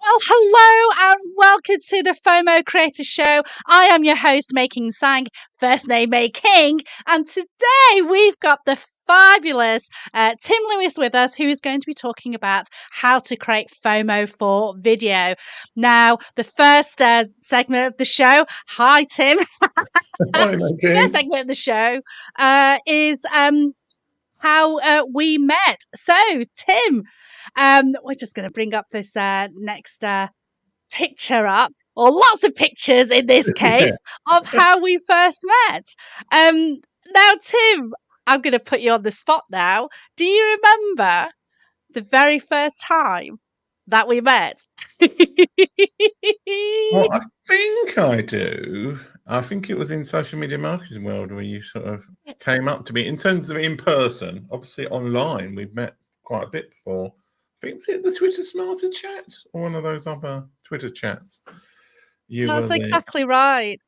Well, hello and welcome to the FOMO Creator Show. I am your host, Making Sang, first name May King, and today we've got the fabulous Tim Lewis with us, who is going to be talking about how to create FOMO for video. Now, the first segment of the show, hi Tim, Hi, first segment of the show is how we met. So, Tim, we're just going to bring up this next picture up, or lots of pictures in this case, of how we first met. Now, Tim, I'm going to put you on the spot now. Do you remember the very first time that we met? Well, I think I do. I think it was in social media marketing world where you sort of came up to me in terms of in person. Obviously, online we've met quite a bit before. I think was it the Twitter Smarter chat or one of those other Twitter chats. You That's were exactly right.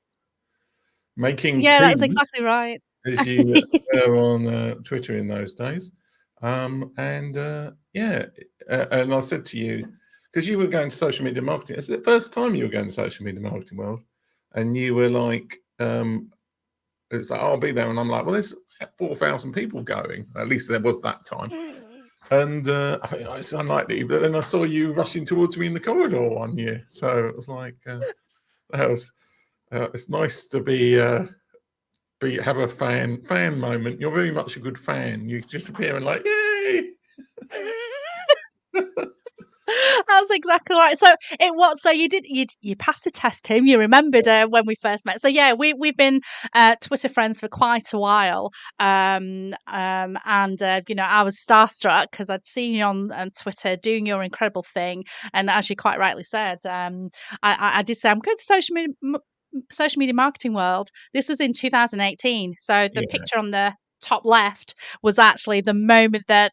making Yeah, that's tea, exactly right. as you were on Twitter in those days. And I said to you, because you were going to social media marketing, it's the first time you were going to social media marketing world, and you were like, it's like, I'll be there, and I'm like, well, there's 4,000 people going. At least there was that time. And I think it's unlikely, but then I saw you rushing towards me in the corridor one year, so it was like, that was it's nice to have a fan moment. You're very much a good fan. You just appear and like, yay! That's exactly right. So you passed the test, Tim. You remembered when we first met. So yeah, we've been Twitter friends for quite a while. And I was starstruck because I'd seen you on Twitter doing your incredible thing, and as you quite rightly said, I did say I'm going to social media marketing world. This was in 2018. So the picture on the top left was actually the moment that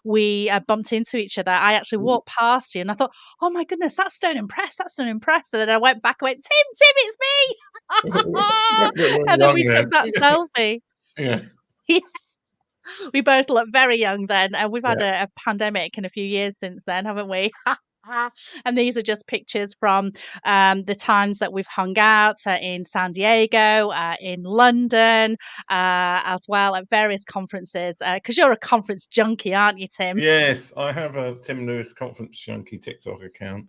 we bumped into each other. I actually walked past you and I thought, oh my goodness, that's Stone Impress. That's Stone Impress. And then I went back and went, Tim, it's me. And then we took that selfie. Yeah. We both look very young then, and we've had a pandemic in a few years since then, haven't we? And these are just pictures from the times that we've hung out in San Diego, in London, as well at various conferences. Because you're a conference junkie, aren't you, Tim? Yes, I have a Tim Lewis Conference Junkie TikTok account.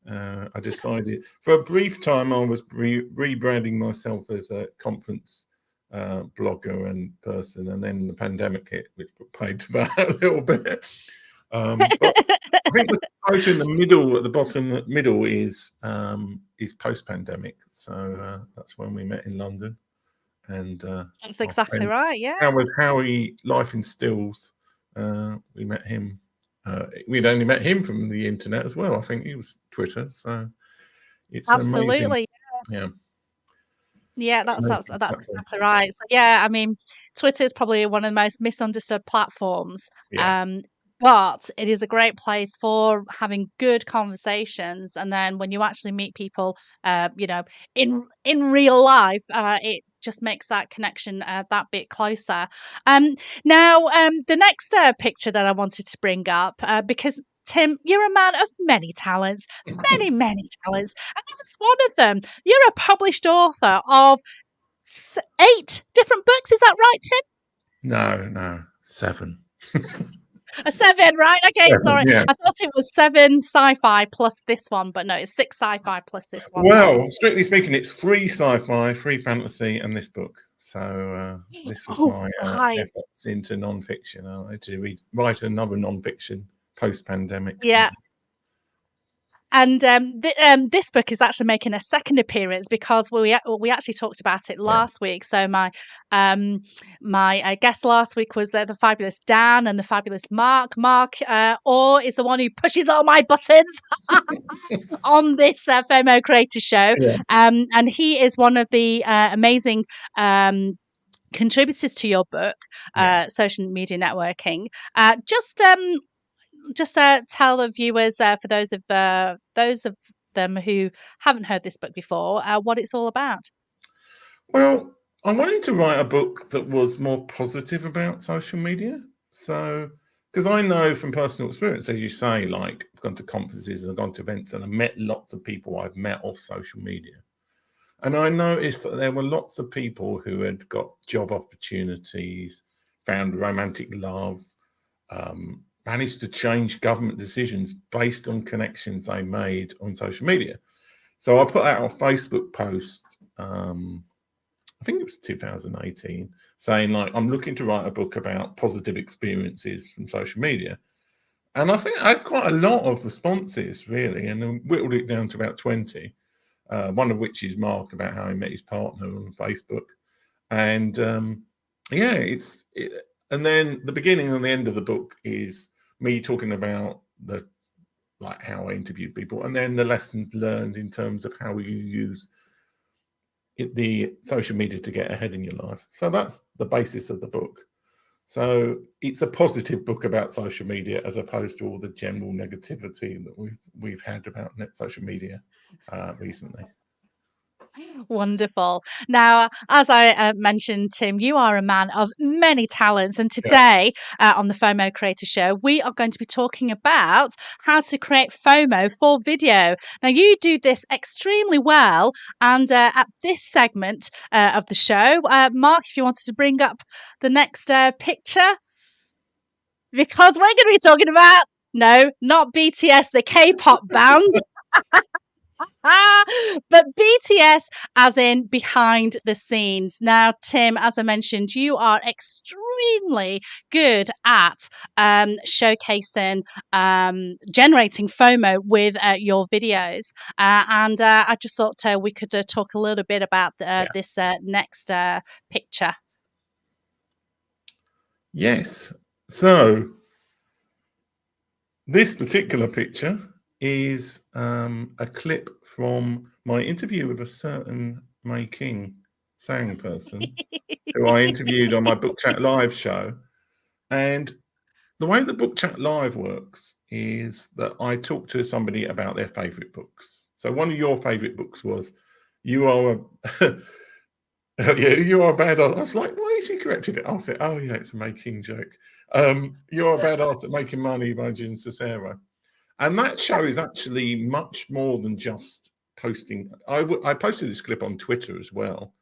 I decided for a brief time I was rebranding myself as a conference blogger and person, and then the pandemic hit, which paid for that a little bit. But I think the photo in the middle, at the bottom middle, is post-pandemic. So that's when we met in London, and that's exactly right. Yeah. And with Howie Life in Stills, we met him. We'd only met him from the internet as well. I think he was Twitter. So it's absolutely amazing. Yeah. Yeah, that's exactly right. So, yeah, I mean, Twitter is probably one of the most misunderstood platforms. But it is a great place for having good conversations, and then when you actually meet people, in real life, it just makes that connection that bit closer. Now, the next picture that I wanted to bring up, because Tim, you're a man of many talents, many, many talents, and this is one of them. You're a published author of 8 different books. Is that right, Tim? No, 7. A 7, right? Okay, 7, sorry. yeah. I thought it was 7 sci-fi plus this one, but no, it's 6 sci-fi plus this one. Well, strictly speaking, it's 3 sci-fi, 3 fantasy, and this book. So this was my efforts into non-fiction. I had to write another non-fiction post-pandemic. Yeah. And this book is actually making a second appearance because we actually talked about it last week. So my guest last week was the fabulous Dan and the fabulous Mark. Mark Orr is the one who pushes all my buttons on this FOMO Creator Show. And he is one of the amazing contributors to your book, Social Media Networking. Just tell the viewers, for those of them who haven't heard this book before, what it's all about. Well, I wanted to write a book that was more positive about social media. So because I know from personal experience, as you say, like I've gone to conferences and I've gone to events and I've met lots of people I've met off social media. And I noticed that there were lots of people who had got job opportunities, found romantic love, managed to change government decisions based on connections they made on social media. So I put out a Facebook post, I think it was 2018, saying like, I'm looking to write a book about positive experiences from social media. And I think I had quite a lot of responses, really, and then whittled it down to about 20, one of which is Mark, about how he met his partner on Facebook. And yeah, and then the beginning and the end of the book is me talking about like how I interviewed people, and then the lessons learned in terms of how you use the social media to get ahead in your life. So that's the basis of the book. So it's a positive book about social media, as opposed to all the general negativity that we've had about social media recently. Wonderful. Now, as I mentioned, Tim, you are a man of many talents. And Yeah. today on the FOMO Creator Show, we are going to be talking about how to create FOMO for video. Now, you do this extremely well. And at this segment of the show, Mark, if you wanted to bring up the next picture, because we're going to be talking about, no, not BTS, the K-pop band. But BTS as in behind the scenes. Now, Tim, as I mentioned, you are extremely good at showcasing, generating FOMO with your videos. And I just thought we could talk a little bit about this next picture. Yes. So this particular picture is a clip from my interview with a certain May King sang person who I interviewed on my BookChat.live show. And the way the BookChat.live works is that I talk to somebody about their favourite books. So one of your favourite books was You Are a yeah, You Are a Bad Art. I was like, why is she corrected it? I said, oh yeah, it's a May King joke. You Are a Bad Art at Making Money by Jin Cicero. And that show is actually much more than just posting. I posted this clip on Twitter as well,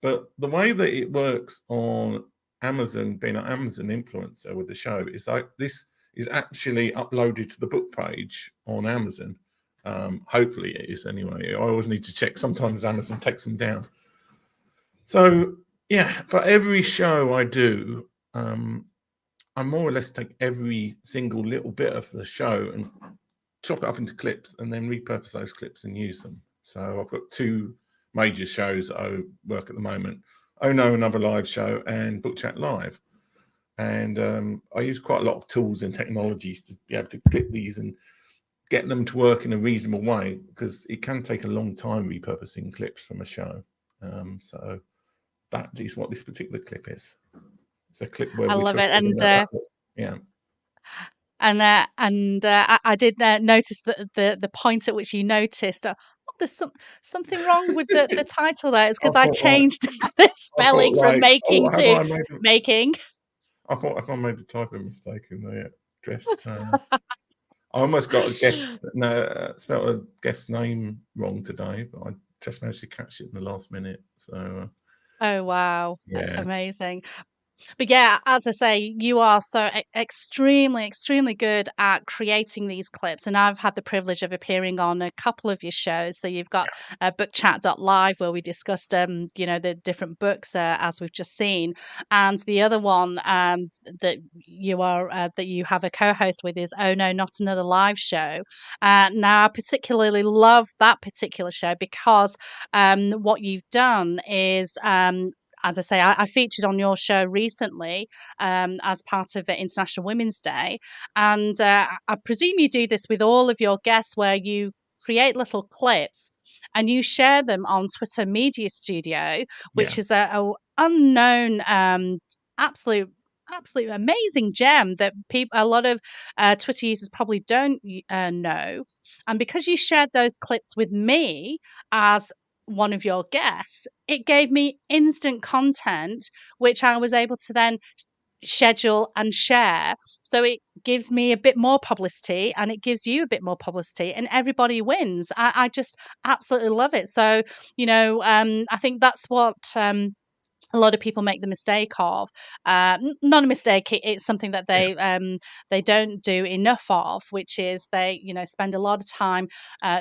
but the way that it works on Amazon, being an Amazon influencer with the show, is like this is actually uploaded to the book page on Amazon. Hopefully it is anyway. I always need to check. Sometimes Amazon takes them down. So yeah, for every show I do, I more or less take every single little bit of the show and chop it up into clips and then repurpose those clips and use them. So I've got two major shows that I work at the moment: Oh No, Another Live Show and BookChat.live. And I use quite a lot of tools and technologies to be able to clip these and get them to work in a reasonable way, because it can take a long time repurposing clips from a show. So that is what this particular clip is. It's a clip where I we're love it. talking And about that. Yeah. I did notice the point at which you noticed. Oh, there's something wrong with the title there. It's I because I thought like changed the I thought spelling from like, oh, making have to I made making. I thought if I made a typo mistake in the address. I almost got a guest, spelled a guest name wrong today, but I just managed to catch it in the last minute. So Oh wow, yeah, amazing. But yeah, as I say, you are so extremely, extremely good at creating these clips. And I've had the privilege of appearing on a couple of your shows. So you've got BookChat.live, where we discussed, the different books, as we've just seen. And the other one that you have a co-host with is Oh No, Not Another Live Show. Now, I particularly love that particular show because what you've done is as I say, I featured on your show recently as part of International Women's Day. And I presume you do this with all of your guests, where you create little clips and you share them on Twitter Media Studio, yeah, which is a unknown, absolute absolute amazing gem that a lot of Twitter users probably don't know. And because you shared those clips with me as one of your guests, it gave me instant content, which I was able to then schedule and share. So it gives me a bit more publicity and it gives you a bit more publicity and everybody wins. I just absolutely love it. So, I think that's what a lot of people make the mistake of. Not a mistake. It's something that they don't do enough of, which is they spend a lot of time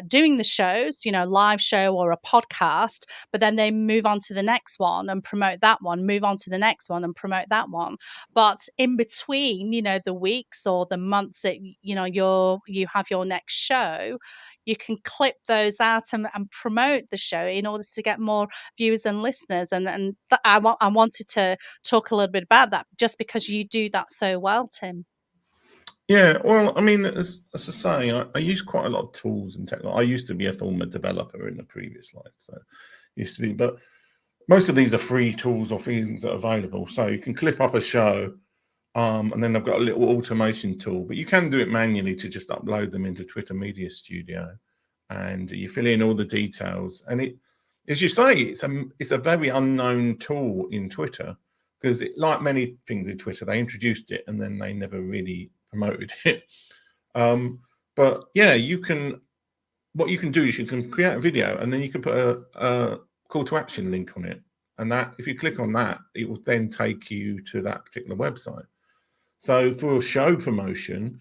doing the shows, live show or a podcast, but then they move on to the next one and promote that one. Move on to the next one and promote that one. But in between, the weeks or the months that you have your next show, you can clip those out and promote the show in order to get more viewers and listeners. I wanted to talk a little bit about that just because you do that so well, Tim. Yeah, well, I mean, as I say, I use quite a lot of tools and technology. I used to be a former developer in a previous life, so used to be. But most of these are free tools or things that are available. So you can clip up a show, and then I've got a little automation tool. But you can do it manually to just upload them into Twitter Media Studio, and you fill in all the details. And it, as you say, it's a very unknown tool in Twitter because, like many things in Twitter, they introduced it and then they never really promoted it. But yeah, what you can do is you can create a video and then you can put a call to action link on it. And that, if you click on that, it will then take you to that particular website. So for a show promotion,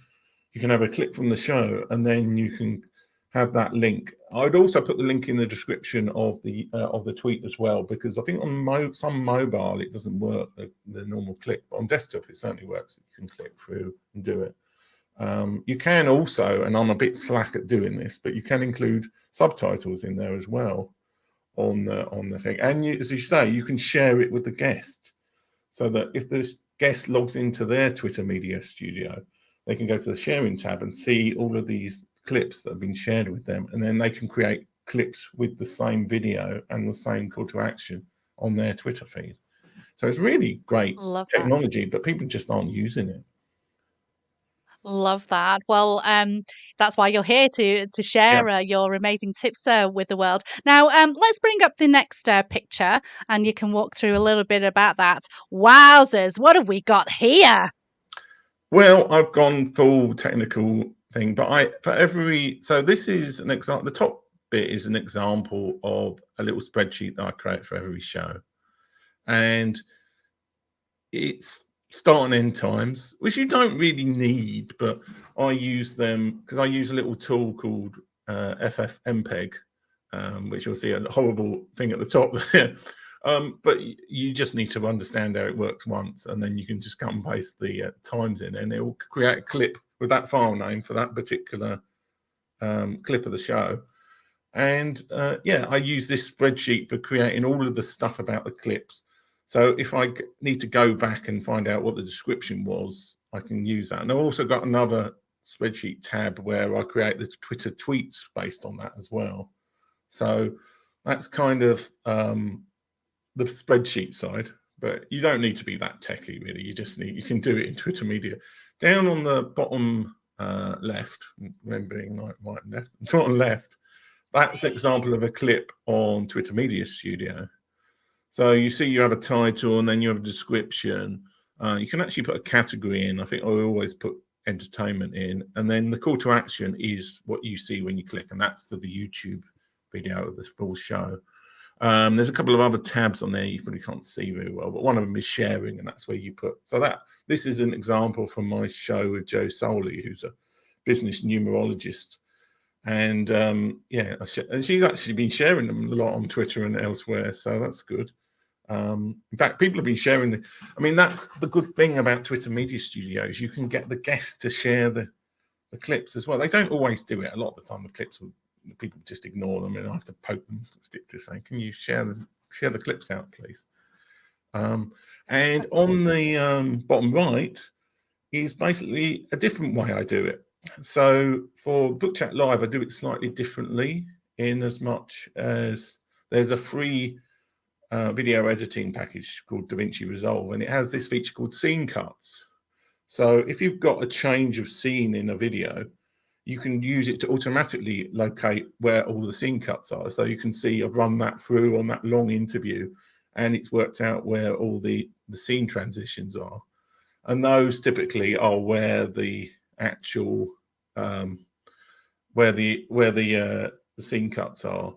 you can have a clip from the show and then you can have that link. I'd also put the link in the description of the tweet as well, because I think on some mobile it doesn't work, the normal click, but on desktop it certainly works. You can click through and do it. You can also, and I'm a bit slack at doing this, but you can include subtitles in there as well on the thing. And as you say, you can share it with the guest, so that if the guest logs into their Twitter Media Studio, they can go to the sharing tab and see all of these clips that have been shared with them, and then they can create clips with the same video and the same call to action on their Twitter feed. So it's really great technology, but people just aren't using it. Love that. Well, that's why you're here to share your amazing tips with the world. Now, let's bring up the next picture, and you can walk through a little bit about that. Wowzers, what have we got here? Well, I've gone full technical thing, but so this is an example. The top bit is an example of a little spreadsheet that I create for every show, and it's start and end times, which you don't really need, but I use them because I use a little tool called FFmpeg, which you'll see a horrible thing at the top there. But you just need to understand how it works once, and then you can just cut and paste the times in, and it will create a clip with that file name for that particular clip of the show. And I use this spreadsheet for creating all of the stuff about the clips. So if I need to go back and find out what the description was, I can use that. And I've also got another spreadsheet tab where I create the Twitter tweets based on that as well. So that's kind of the spreadsheet side, but you don't need to be that techie really. You can do it in Twitter Media. Down on the bottom left, remembering right and left, bottom left, that's an example of a clip on Twitter Media Studio. So you see you have a title and then you have a description. You can actually put a category in. I think I always put entertainment in, and then the call to action is what you see when you click, and that's to the YouTube video of the full show. There's a couple of other tabs on there you probably can't see very well, but one of them is sharing, and that's where you put. So this is an example from my show with Joe Soley, who's a business numerologist, and and she's actually been sharing them a lot on Twitter and elsewhere, so that's good. In fact, people have been sharing that's the good thing about Twitter Media Studios. You can get the guests to share the clips as well. They don't always do it. A lot of the time, the clips people just ignore them, and I have to poke them, stick to saying, "Can you share the clips out, please?" And on the bottom right is basically a different way I do it. So for BookChat.live, I do it slightly differently, in as much as there's a free video editing package called DaVinci Resolve, and it has this feature called scene cuts. So if you've got a change of scene in a video, you can use it to automatically locate where all the scene cuts are. So you can see I've run that through on that long interview, and it's worked out where all the scene transitions are. and those typically are where the actual where the scene cuts are.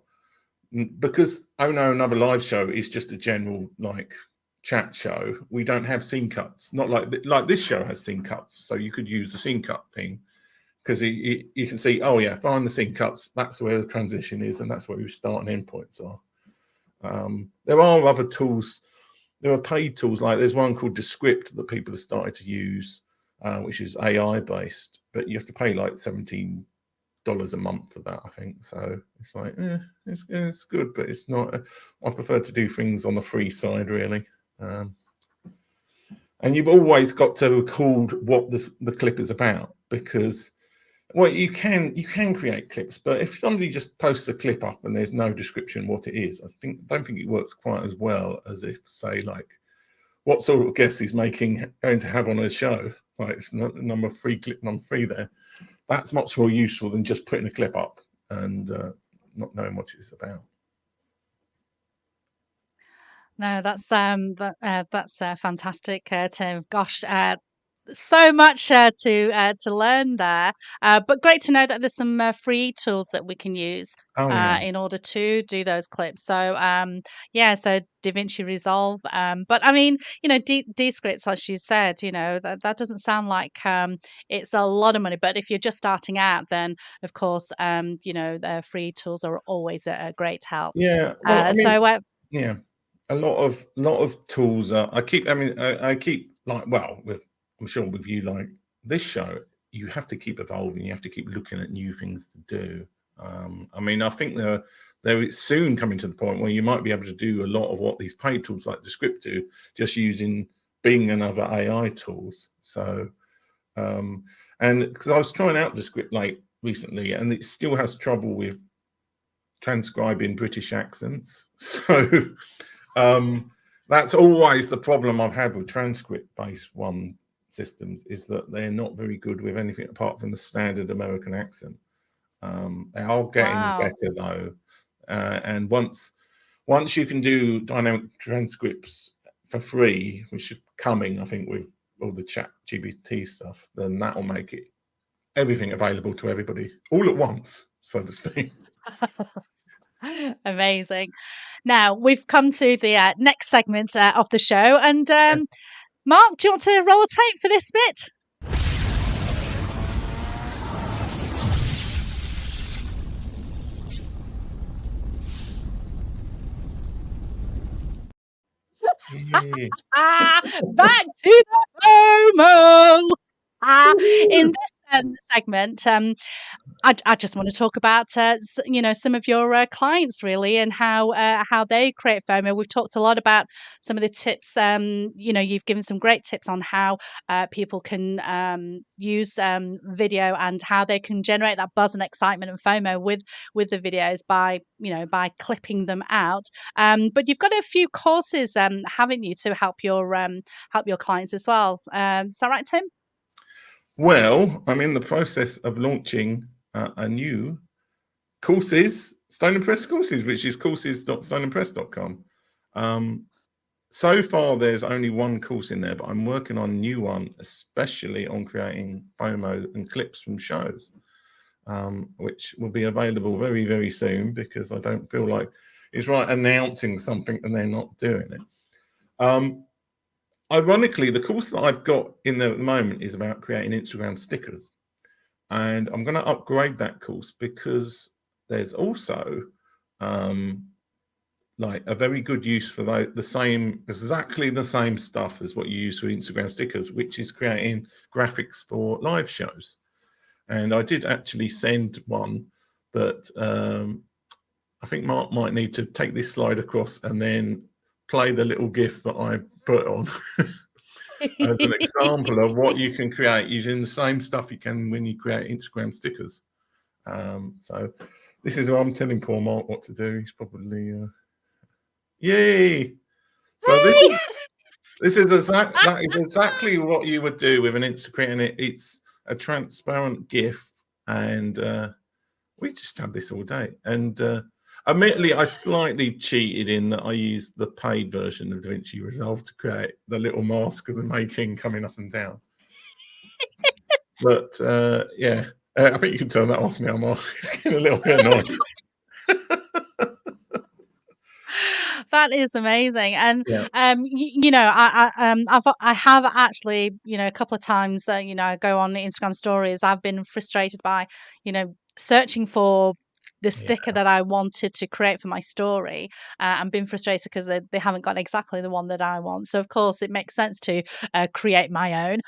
Because Oh No, Another Live Show is just a general like chat show. We don't have scene cuts, not like this show has scene cuts, so you could use the scene cut thing, because you can see, oh yeah, find the scene cuts, that's where the transition is, and that's where your start and end points are. There are other tools. There are paid tools, like there's one called Descript that people have started to use, which is AI based, but you have to pay like $17 a month for that, I think. So it's like, it's good, but it's not. I prefer to do things on the free side, really. And you've always got to record what the clip is about, because well, you can create clips, but if somebody just posts a clip up and there's no description what it is, don't think it works quite as well as if, say, like, what sort of guest he's going to have on a show. Like, it's not number 3, clip number 3 there. That's much more useful than just putting a clip up and not knowing what it's about. No, that's fantastic, Tim. Gosh, so much to learn there. But great to know that there's some free tools that we can use Oh yeah. in order to do those clips. So yeah, so DaVinci Resolve. But I mean, you know, Descripts, as you said, you know, that doesn't sound like it's a lot of money. But if you're just starting out, then of course, you know, the free tools are always a great help. Yeah. Well, I mean, So yeah, a lot of tools are. I keep like, well, I'm sure with you, like this show, you have to keep evolving. You have to keep looking at new things to do. I mean, I think there is soon coming to the point where you might be able to do a lot of what these paid tools like Descript do, just using Bing and other AI tools. So, and because I was trying out Descript like recently, and it still has trouble with transcribing British accents. So that's always the problem I've had with transcript-based one systems, is that they're not very good with anything apart from the standard American accent. They are getting better though, and once you can do dynamic transcripts for free, which is coming, I think, with all the chat GPT stuff, then that will make it everything available to everybody all at once, so to speak. Amazing. Now we've come to the next segment of the show, and Mark, do you want to roll a tape for this bit? Back to the FOMO. In this segment, I just want to talk about you know, some of your clients really, and how they create FOMO. We've talked a lot about some of the tips. You know, you've given some great tips on how people can use video and how they can generate that buzz and excitement and FOMO with the videos by, you know, by clipping them out. But you've got a few courses, haven't you, to help your clients as well? Is that right, Tim? Well, I'm in the process of launching a new courses, Stone and Press courses, which is courses.stoneandpress.com. So far, there's only one course in there, but I'm working on a new one, especially on creating FOMO and clips from shows, which will be available very, very soon, because I don't feel like it's right announcing something and they're not doing it. Ironically, the course that I've got in there at the moment is about creating Instagram stickers. And I'm going to upgrade that course, because there's also like a very good use for exactly the same stuff as what you use for Instagram stickers, which is creating graphics for live shows. And I did actually send one that I think Mark might need to take this slide across and then play the little GIF that I put on as an example of what you can create using the same stuff you can when you create Instagram stickers. So this is where I'm telling poor Mark what to do. He's probably yay. So this is exactly what you would do with an Instagram. It's a transparent GIF, and we just have this all day. And Admittedly, I slightly cheated in that I used the paid version of DaVinci Resolve to create the little mask of the making coming up and down. But yeah, I think you can turn that off now, Mark. It's getting a little bit annoying. That is amazing, and Yeah. I have actually, a couple of times, I go on Instagram stories. I've been frustrated by, searching for the sticker that I wanted to create for my story, and been frustrated because they haven't got exactly the one that I want. So of course it makes sense to create my own.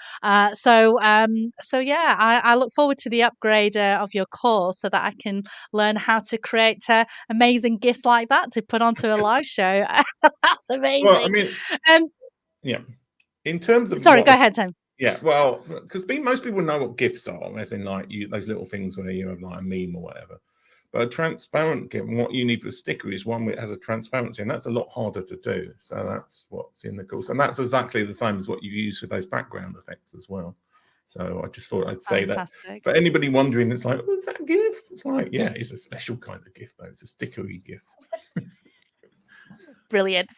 So yeah, I look forward to the upgrade of your course so that I can learn how to create amazing gifts like that to put onto a live show. That's Well, I amazing. mean, Um, yeah. In terms of Sorry, what go ahead, Tim. Yeah, well, because most people know what GIFs are, as in like those little things where you have like a meme or whatever. But a transparent GIF, and what you need for a sticker is one that has a transparency, and that's a lot harder to do. So that's what's in the course, and that's exactly the same as what you use with those background effects as well. So I just thought I'd say that Fantastic. for anybody wondering, it's like, oh, is that a GIF? It's like, yeah, it's a special kind of GIF, though. It's a stickery GIF. Brilliant.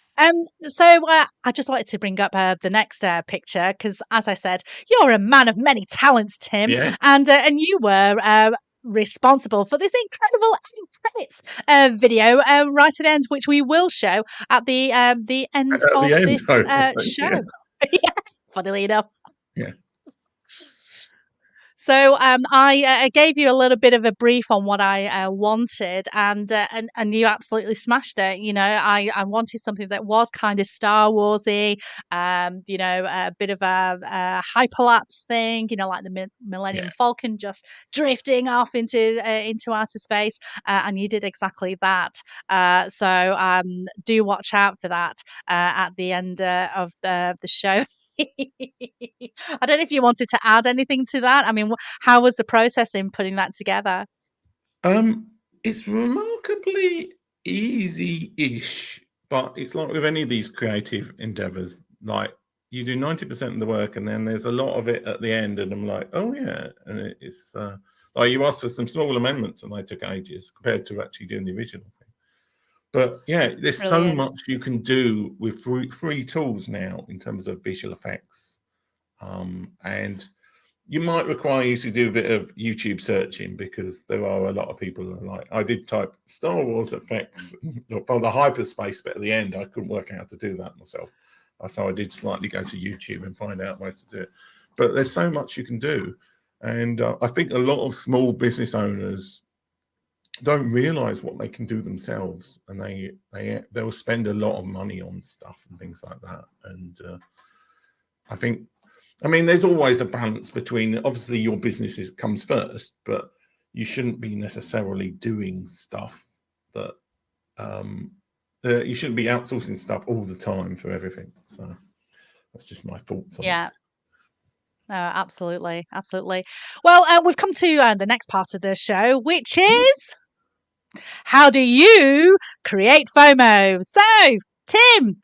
So I just wanted to bring up the next picture because, as I said, you're a man of many talents, Tim, Yeah, and you were responsible for this incredible end credits video right at the end, which we will show at the end at of the end, this though. show. Yeah, funnily enough. Yeah. So I gave you a little bit of a brief on what I wanted, and you absolutely smashed it. I wanted something that was kind of Star Warsy, a bit of a hyperlapse thing, like the Millennium Yeah. Falcon just drifting off into outer space, and you did exactly that. So do watch out for that at the end of the show. I don't know if you wanted to add anything to that. I mean, how was the process in putting that together? It's remarkably easy-ish, but it's like with any of these creative endeavors, like you do 90% of the work and then there's a lot of it at the end, and I'm like, oh yeah. And it's like you asked for some small amendments and they took ages compared to actually doing the original thing. But yeah, there's so Brilliant. much you can do with free tools now in terms of visual effects. And you might require you to do a bit of YouTube searching because there are a lot of people who are like, I did type Star Wars effects for the hyperspace bit at the end. I couldn't work out how to do that myself. So I did slightly go to YouTube and find out ways to do it. But there's so much you can do. And I think a lot of small business owners don't realize what they can do themselves. And they'll spend a lot of money on stuff and things like that. And I mean, there's always a balance between, obviously your business comes first, but you shouldn't be necessarily doing stuff that you shouldn't be outsourcing stuff all the time for everything. So that's just my thoughts on it. Yeah. No, absolutely, absolutely. Well, we've come to the next part of the show, which is how do you create FOMO? So, Tim,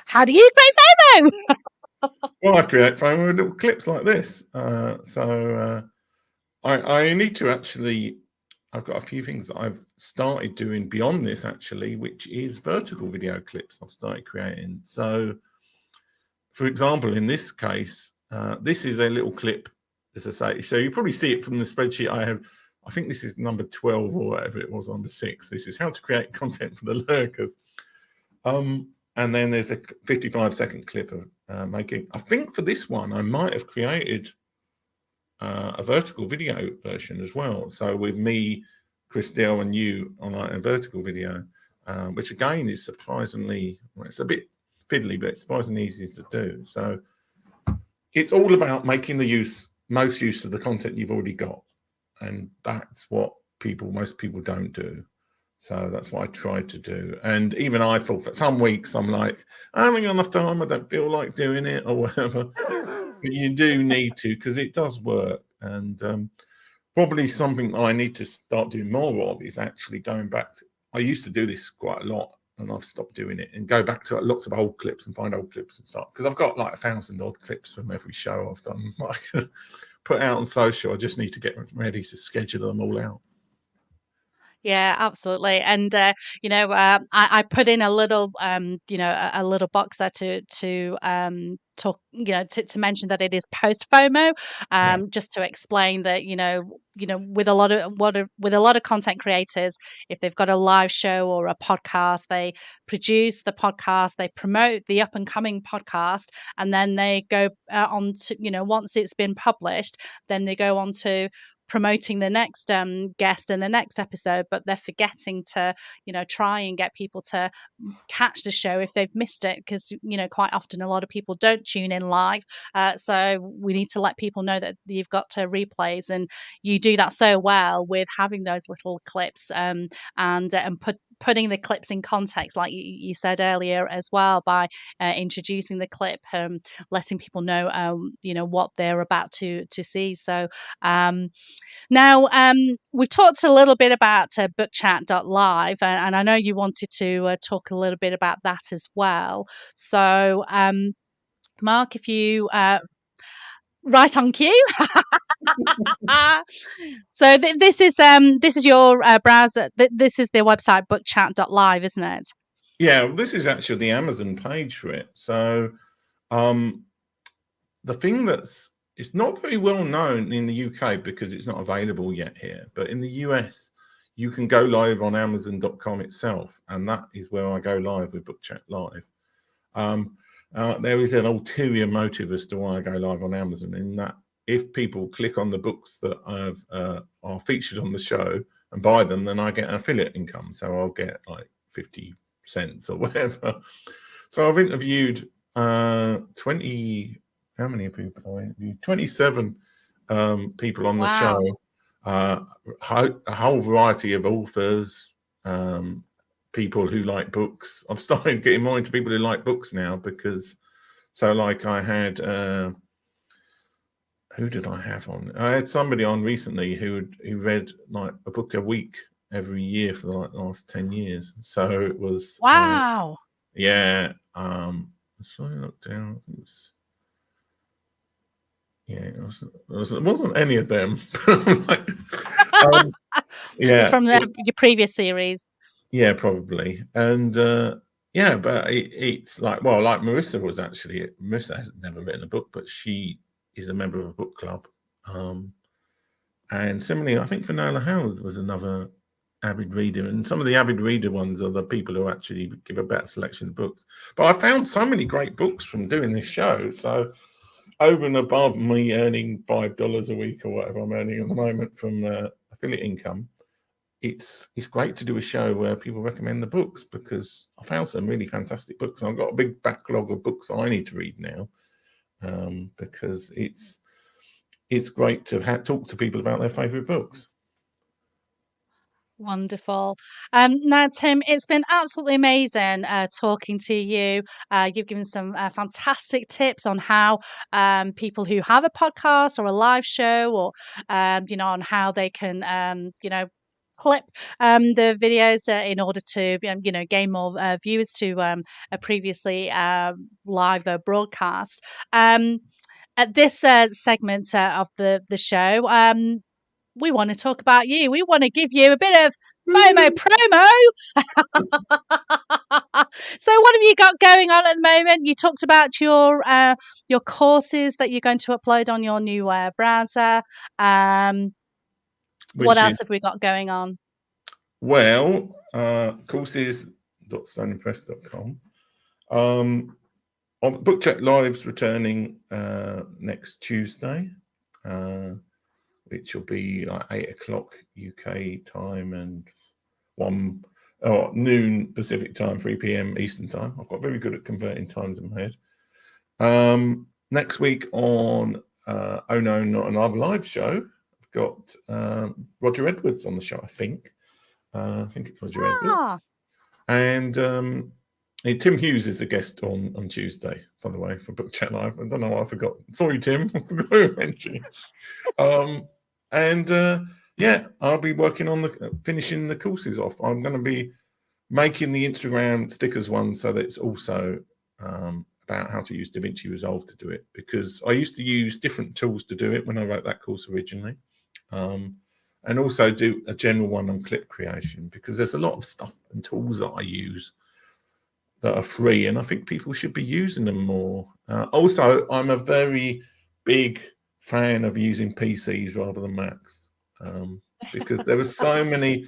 how do you create FOMO? Well, I create FOMO with little clips like this. I need to actually, I've got a few things that I've started doing beyond this actually, which is vertical video clips I've started creating. So for example, in this case, this is a little clip, as I say. So you probably see it from the spreadsheet I have. I think this is number 12 or whatever it was, number 6. This is how to create content for the lurkers. And then there's a 55-second clip of making. I think for this one, I might have created a vertical video version as well. So with me, Christelle, and you on a vertical video, which again is surprisingly, well, it's a bit fiddly, but it's surprisingly easy to do. So it's all about making the most use of the content you've already got. And that's what most people don't do. So that's what I tried to do. And even I thought for some weeks, I'm like, I haven't got enough time. I don't feel like doing it or whatever. But you do need to, because it does work. And probably something I need to start doing more of is actually going back. I used to do this quite a lot and I've stopped doing it, and go back to lots of old clips and find old clips and stuff. Because I've got like 1,000 odd clips from every show I've done, like put out on social. I just need to get ready to schedule them all out. Yeah, absolutely. And I put in a little a little box there to talk, to mention that it is post FOMO, Yeah, just to explain that, with a lot of with a lot of content creators, if they've got a live show or a podcast, they produce the podcast, they promote the up and coming podcast, and then they go on to, once it's been published, then they go on to promoting the next guest in the next episode, but they're forgetting to, try and get people to catch the show if they've missed it, because, quite often a lot of people don't tune in live. So we need to let people know that you've got to replays, and you do that so well with having those little clips, and putting the clips in context, like you said earlier as well, by introducing the clip, letting people know, what they're about to see. So now, we've talked a little bit about BookChat.live, and I know you wanted to talk a little bit about that as well. So, Mark, if you right on cue. So this is your browser. This is their website, BookChat.live, isn't it? yeah. This is actually the Amazon page for it. So, the thing it's not very well known in the UK because it's not available yet here, but in the US, you can go live on Amazon.com itself, and that is where I go live with BookChat.live. There is an ulterior motive as to why I go live on Amazon, in that if people click on the books that are featured on the show and buy them, then I get an affiliate income. So I'll get like 50 cents or whatever. So I've interviewed 20. How many people I interviewed? 27 people on the show. Wow. A whole variety of authors, people who like books. I've started getting more into people who like books now, because like I had who did I have on? I had somebody on recently who read like a book a week every year for the last 10 years. So it was Wow. yeah. So I look down. It wasn't any of them. Like, It's yeah, from your previous series. yeah, probably. And yeah, but it's like, well, like Marissa has never written a book, but she is a member of a book club. And similarly, I think Finola Howard was another avid reader, and some of the avid reader ones are the people who actually give a better selection of books. But I found so many great books from doing this show. So over and above me earning $5 a week or whatever I'm earning at the moment from affiliate income, it's great to do a show where people recommend the books, because I found some really fantastic books, and I've got a big backlog of books I need to read now, because it's great to talk to people about their favourite books. Wonderful. Now, Tim, it's been absolutely amazing talking to you. You've given some fantastic tips on how people who have a podcast or a live show, or on how they can, clip the videos in order to, gain more viewers to a previously live broadcast. At this segment of the show, we want to talk about you. We want to give you a bit of FOMO promo. So, what have you got going on at the moment? You talked about your courses that you're going to upload on your new browser. What Which else is, have we got going on? well, courses.stoningpress.com. BookChat Live's returning next Tuesday, which will be like 8 o'clock UK time and noon Pacific time, 3 p.m. Eastern time. I've got very good at converting times in my head. Next week on Oh No, Not Another Live show, I've got Roger Edwards on the show, I think. I think it's Roger Edwards. And Tim Hughes is a guest on Tuesday, by the way, for BookChat Live. I don't know why I forgot. Sorry, Tim. I forgot to mention you. Yeah, I'll be working on finishing the courses off. I'm going to be making the Instagram stickers one, so that it's also about how to use DaVinci Resolve to do it, because I used to use different tools to do it when I wrote that course originally. And and also do a general one on clip creation, because there's a lot of stuff and tools that I use that are free, and I think people should be using them more. Also, I'm a very big fan of using PCs rather than Macs, because there are so many,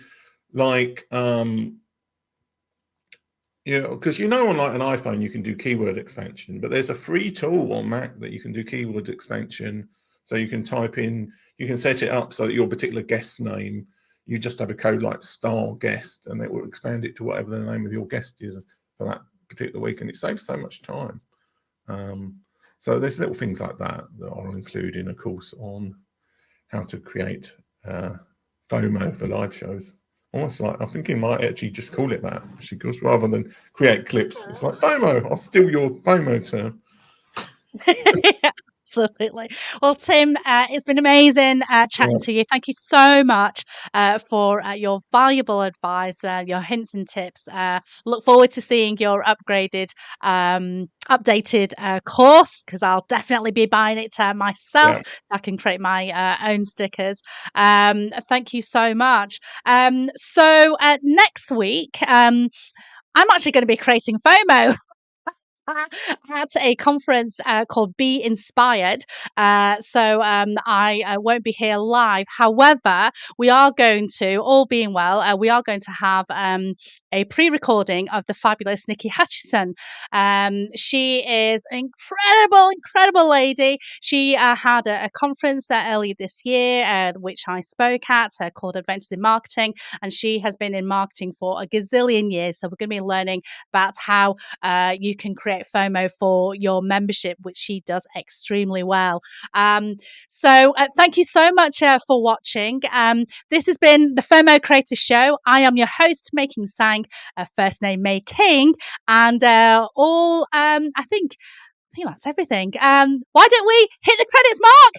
like, because on like an iPhone you can do keyword expansion, but there's a free tool on Mac that you can do keyword expansion. So you can type in, you can set it up so that your particular guest name, you just have a code like star guest, and it will expand it to whatever the name of your guest is for that particular week, and it saves so much time. So there's little things like that that I'll include in a course on how to create FOMO for live shows. Almost like, I think he might actually just call it that, because rather than create clips, it's like FOMO. I'll steal your FOMO term. Absolutely. Well, Tim, it's been amazing chatting to you. Thank you so much for your valuable advice, your hints and tips. Look forward to seeing your updated course, because I'll definitely be buying it myself. I can create my own stickers. Thank you so much. So next week, I'm actually going to be creating FOMO at a conference called Be Inspired. I won't be here live. However, we are going to, all being well, we are going to have a pre-recording of the fabulous Nikki Hutchison. She is an incredible lady. She had a conference earlier this year, which I spoke at, called Adventures in Marketing, and she has been in marketing for a gazillion years. So we're going to be learning about how you can create FOMO for your membership, which she does extremely well. So thank you so much for watching. This has been the FOMO Creator Show. I am your host, Making Sang, first name May King, and I think that's everything. Why don't we hit the credits, Mark?